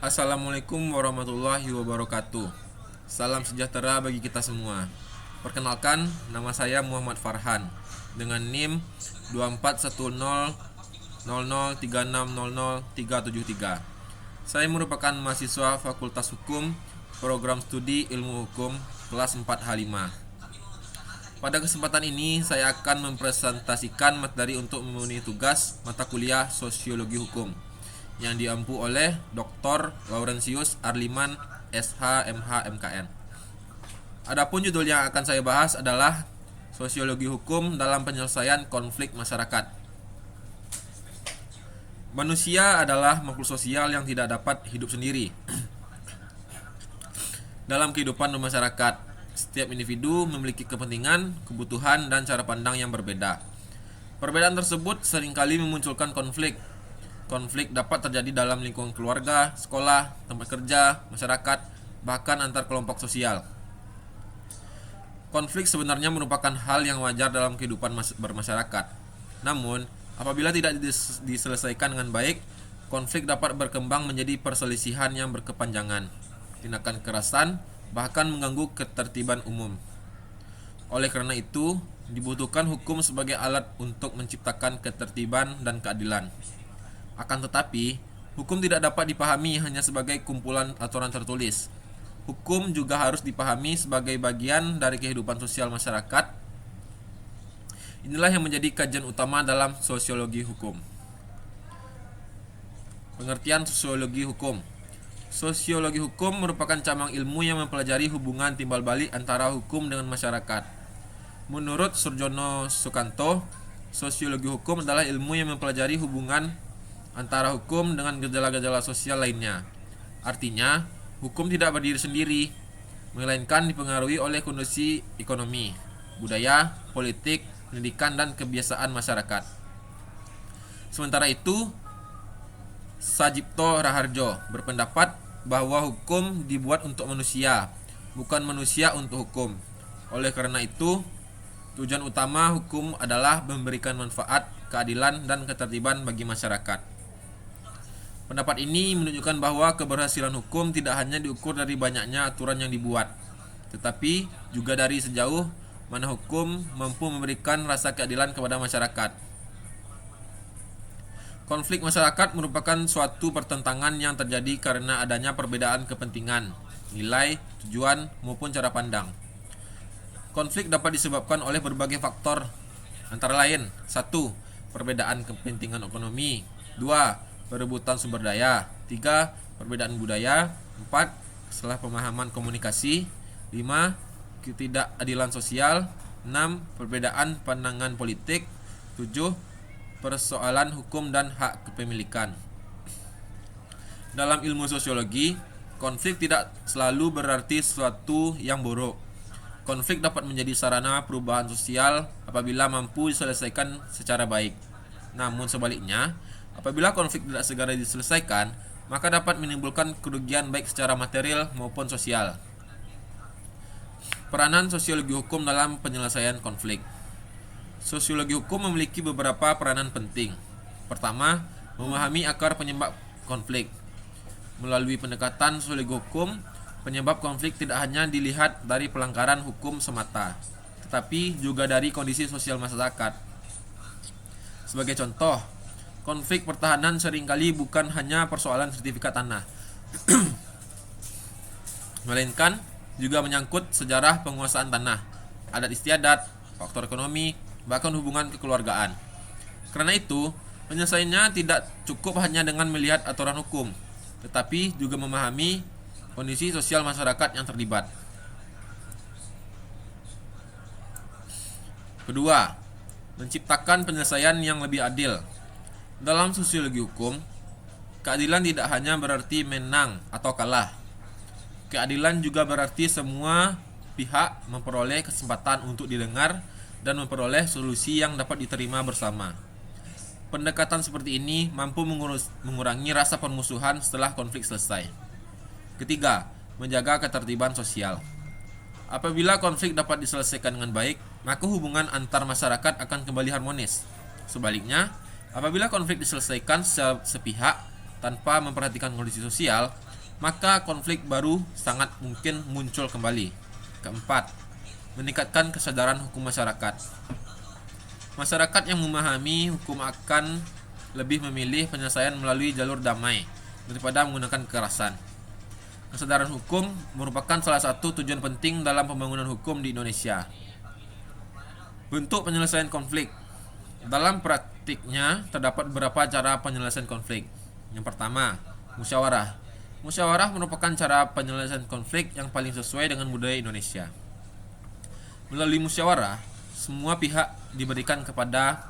Assalamualaikum warahmatullahi wabarakatuh. Salam sejahtera bagi kita semua. Perkenalkan, nama saya Muhammad Farhan dengan NIM 24100036000373. Saya merupakan mahasiswa Fakultas Hukum, Program Studi Ilmu Hukum, kelas 4H5. Pada kesempatan ini, saya akan mempresentasikan materi untuk memenuhi tugas mata kuliah Sosiologi Hukum yang diampu oleh Dr. Laurentius Arliman, SH, MH, MKN. Adapun judul yang akan saya bahas adalah Sosiologi Hukum dalam Penyelesaian Konflik Masyarakat. Manusia adalah makhluk sosial yang tidak dapat hidup sendiri. Dalam kehidupan bermasyarakat, setiap individu memiliki kepentingan, kebutuhan, dan cara pandang yang berbeda. Perbedaan tersebut seringkali memunculkan konflik. Konflik dapat terjadi dalam lingkungan keluarga, sekolah, tempat kerja, masyarakat, bahkan antar kelompok sosial. Konflik sebenarnya merupakan hal yang wajar dalam kehidupan bermasyarakat. Namun, apabila tidak diselesaikan dengan baik, konflik dapat berkembang menjadi perselisihan yang berkepanjangan, tindakan kekerasan, bahkan mengganggu ketertiban umum. Oleh karena itu, dibutuhkan hukum sebagai alat untuk menciptakan ketertiban dan keadilan. Akan tetapi, hukum tidak dapat dipahami hanya sebagai kumpulan aturan tertulis. Hukum juga harus dipahami sebagai bagian dari kehidupan sosial masyarakat. Inilah yang menjadi kajian utama dalam sosiologi hukum. Pengertian sosiologi hukum. Sosiologi hukum merupakan cabang ilmu yang mempelajari hubungan timbal balik antara hukum dengan masyarakat. Menurut Surjono Sukanto, sosiologi hukum adalah ilmu yang mempelajari hubungan antara hukum dengan gejala-gejala sosial lainnya. Artinya, hukum tidak berdiri sendiri, melainkan dipengaruhi oleh kondisi ekonomi, budaya, politik, pendidikan, dan kebiasaan masyarakat. Sementara itu, Sajipto Raharjo berpendapat bahwa hukum dibuat untuk manusia, bukan manusia untuk hukum. Oleh karena itu, tujuan utama hukum adalah memberikan manfaat, keadilan, dan ketertiban bagi masyarakat. Pendapat ini menunjukkan bahwa keberhasilan hukum tidak hanya diukur dari banyaknya aturan yang dibuat, tetapi juga dari sejauh mana hukum mampu memberikan rasa keadilan kepada masyarakat. Konflik masyarakat merupakan suatu pertentangan yang terjadi karena adanya perbedaan kepentingan, nilai, tujuan, maupun cara pandang. Konflik dapat disebabkan oleh berbagai faktor, antara lain: 1. Perbedaan kepentingan ekonomi. 2. Perebutan sumber daya. 3. Perbedaan budaya. 4. Salah pemahaman komunikasi. 5. Ketidakadilan sosial. 6. Perbedaan pandangan politik. 7. Persoalan hukum dan hak kepemilikan. Dalam ilmu sosiologi, konflik tidak selalu berarti sesuatu yang buruk. Konflik dapat menjadi sarana perubahan sosial apabila mampu diselesaikan secara baik. Namun sebaliknya, apabila konflik tidak segera diselesaikan, maka dapat menimbulkan kerugian baik secara material maupun sosial. Peranan sosiologi hukum dalam penyelesaian konflik. Sosiologi hukum memiliki beberapa peranan penting. Pertama, memahami akar penyebab konflik. Melalui pendekatan sosiologi hukum, penyebab konflik tidak hanya dilihat dari pelanggaran hukum semata, tetapi juga dari kondisi sosial masyarakat. Sebagai contoh, konflik pertahanan seringkali bukan hanya persoalan sertifikat tanah, melainkan juga menyangkut sejarah penguasaan tanah, adat istiadat, faktor ekonomi, bahkan hubungan kekeluargaan. Karena itu, penyelesaiannya tidak cukup hanya dengan melihat aturan hukum, tetapi juga memahami kondisi sosial masyarakat yang terlibat. Kedua, menciptakan penyelesaian yang lebih adil. Dalam sosiologi hukum, keadilan tidak hanya berarti menang atau kalah. Keadilan juga berarti semua pihak memperoleh kesempatan untuk didengar dan memperoleh solusi yang dapat diterima bersama. Pendekatan seperti ini mampu mengurangi rasa permusuhan setelah konflik selesai. Ketiga, menjaga ketertiban sosial. Apabila konflik dapat diselesaikan dengan baik, maka hubungan antar masyarakat akan kembali harmonis. Sebaliknya, apabila konflik diselesaikan sepihak, tanpa memperhatikan kondisi sosial, maka konflik baru sangat mungkin muncul kembali. Keempat, meningkatkan kesadaran hukum masyarakat. Masyarakat yang memahami hukum akan lebih memilih penyelesaian melalui jalur damai daripada menggunakan kekerasan. Kesadaran hukum merupakan salah satu tujuan penting dalam pembangunan hukum di Indonesia. Bentuk penyelesaian konflik. Dalam praktiknya terdapat beberapa cara penyelesaian konflik. Yang pertama, musyawarah. Musyawarah merupakan cara penyelesaian konflik yang paling sesuai dengan budaya Indonesia. Melalui musyawarah, semua pihak diberikan kepada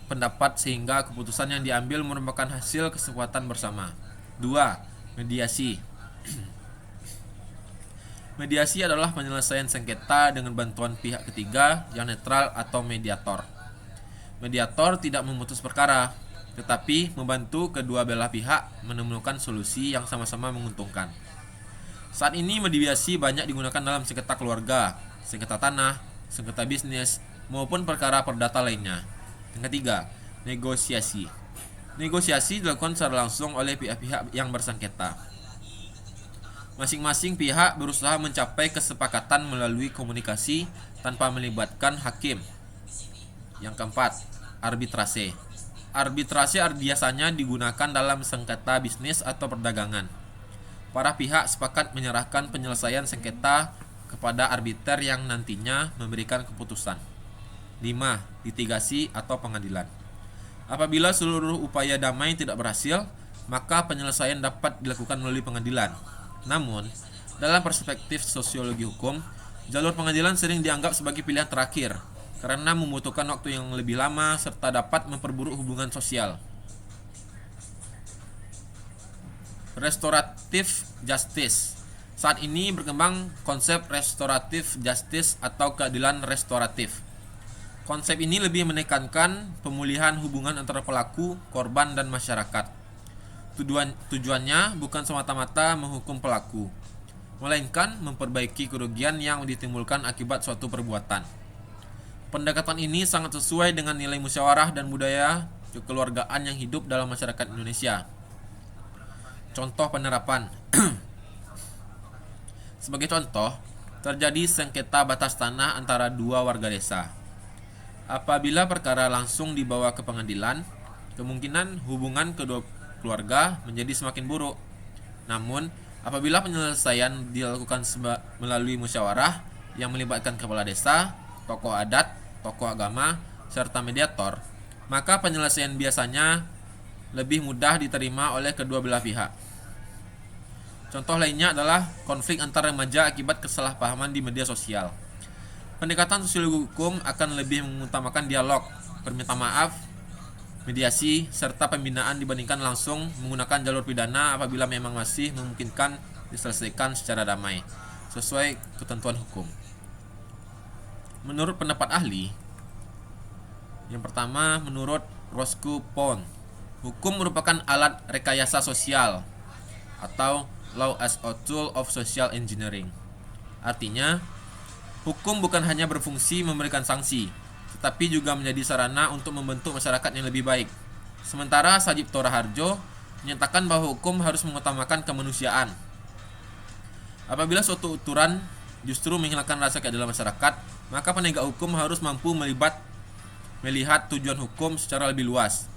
pendapat sehingga keputusan yang diambil merupakan hasil kesepakatan bersama. 2. Mediasi. Mediasi adalah penyelesaian sengketa dengan bantuan pihak ketiga yang netral atau mediator. Mediator tidak memutus perkara, tetapi membantu kedua belah pihak menemukan solusi yang sama-sama menguntungkan. Saat ini mediasi banyak digunakan dalam sengketa keluarga, sengketa tanah, sengketa bisnis, maupun perkara perdata lainnya. Yang ketiga, negosiasi. Negosiasi dilakukan secara langsung oleh pihak-pihak yang bersengketa. Masing-masing pihak berusaha mencapai kesepakatan melalui komunikasi tanpa melibatkan hakim. Yang keempat, arbitrase. Arbitrase biasanya digunakan dalam sengketa bisnis atau perdagangan. Para pihak sepakat menyerahkan penyelesaian sengketa kepada arbiter yang nantinya memberikan keputusan. 5. Litigasi atau pengadilan. Apabila seluruh upaya damai tidak berhasil, maka penyelesaian dapat dilakukan melalui pengadilan. Namun, dalam perspektif sosiologi hukum, jalur pengadilan sering dianggap sebagai pilihan terakhir karena membutuhkan waktu yang lebih lama serta dapat memperburuk hubungan sosial. Restoratif justice. Saat ini berkembang konsep restoratif justice atau keadilan restoratif. Konsep ini lebih menekankan pemulihan hubungan antara pelaku, korban, dan masyarakat. Tujuannya bukan semata-mata menghukum pelaku, melainkan memperbaiki kerugian yang ditimbulkan akibat suatu perbuatan. Pendekatan ini sangat sesuai dengan nilai musyawarah dan budaya kekeluargaan yang hidup dalam masyarakat Indonesia. Contoh penerapan. Sebagai contoh, terjadi sengketa batas tanah antara dua warga desa. Apabila perkara langsung dibawa ke pengadilan, kemungkinan hubungan kedua keluarga menjadi semakin buruk. Namun, apabila penyelesaian dilakukan melalui musyawarah yang melibatkan kepala desa, tokoh adat, tokoh agama, serta mediator, maka penyelesaian biasanya lebih mudah diterima oleh kedua belah pihak. Contoh lainnya adalah konflik antar remaja akibat kesalahpahaman di media sosial. Pendekatan sosiologi hukum akan lebih mengutamakan dialog, permintaan maaf, mediasi, serta pembinaan dibandingkan langsung menggunakan jalur pidana apabila memang masih memungkinkan diselesaikan secara damai, sesuai ketentuan hukum. Menurut pendapat ahli, yang pertama menurut Roscoe Pound, hukum merupakan alat rekayasa sosial atau law as a tool of social engineering. Artinya, hukum bukan hanya berfungsi memberikan sanksi, tetapi juga menjadi sarana untuk membentuk masyarakat yang lebih baik. Sementara Sajib Toraharjo menyatakan bahwa hukum harus mengutamakan kemanusiaan. Apabila suatu aturan justru menghilangkan rasa keadilan masyarakat, maka penegak hukum harus mampu melihat tujuan hukum secara lebih luas.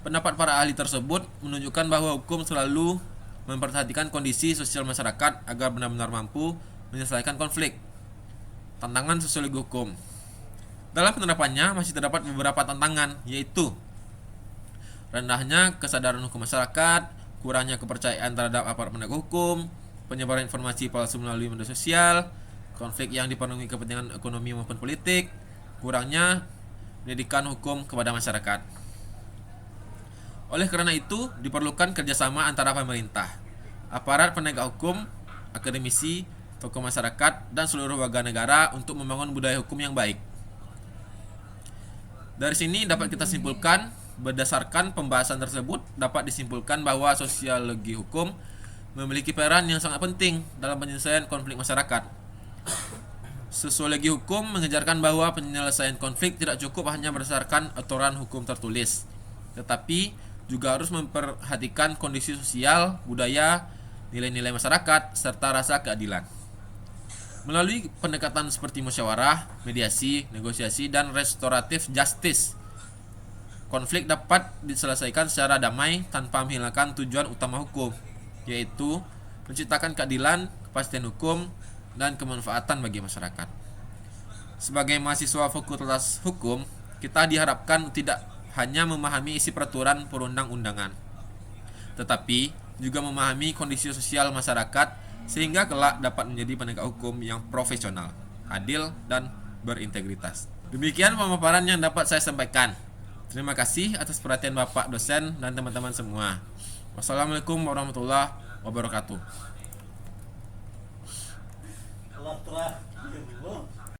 Pendapat para ahli tersebut menunjukkan bahwa hukum selalu memperhatikan kondisi sosial masyarakat agar benar-benar mampu menyelesaikan konflik. Tantangan sosiologi hukum. Dalam penerapannya masih terdapat beberapa tantangan, yaitu rendahnya kesadaran hukum masyarakat, kurangnya kepercayaan terhadap aparat penegak hukum, penyebaran informasi palsu melalui media sosial, konflik yang dipenuhi kepentingan ekonomi maupun politik, kurangnya pendidikan hukum kepada masyarakat. Oleh karena itu, diperlukan kerjasama antara pemerintah, aparat penegak hukum, akademisi, tokoh masyarakat, dan seluruh warga negara untuk membangun budaya hukum yang baik. Dari sini dapat kita simpulkan, berdasarkan pembahasan tersebut, dapat disimpulkan bahwa sosiologi hukum memiliki peran yang sangat penting dalam penyelesaian konflik masyarakat. Sosiologi hukum mengajarkan bahwa penyelesaian konflik tidak cukup hanya berdasarkan aturan hukum tertulis, tetapi juga harus memperhatikan kondisi sosial, budaya, nilai-nilai masyarakat, serta rasa keadilan. Melalui pendekatan seperti musyawarah, mediasi, negosiasi, dan restoratif justice, konflik dapat diselesaikan secara damai tanpa menghilangkan tujuan utama hukum, yaitu menciptakan keadilan, kepastian hukum, dan kemanfaatan bagi masyarakat. Sebagai mahasiswa Fakultas Hukum, kita diharapkan tidak hanya memahami isi peraturan perundang-undangan, tetapi juga memahami kondisi sosial masyarakat sehingga kelak dapat menjadi penegak hukum yang profesional, adil, dan berintegritas. Demikian pemaparan yang dapat saya sampaikan. Terima kasih atas perhatian Bapak dosen dan teman-teman semua. Wassalamualaikum warahmatullahi wabarakatuh.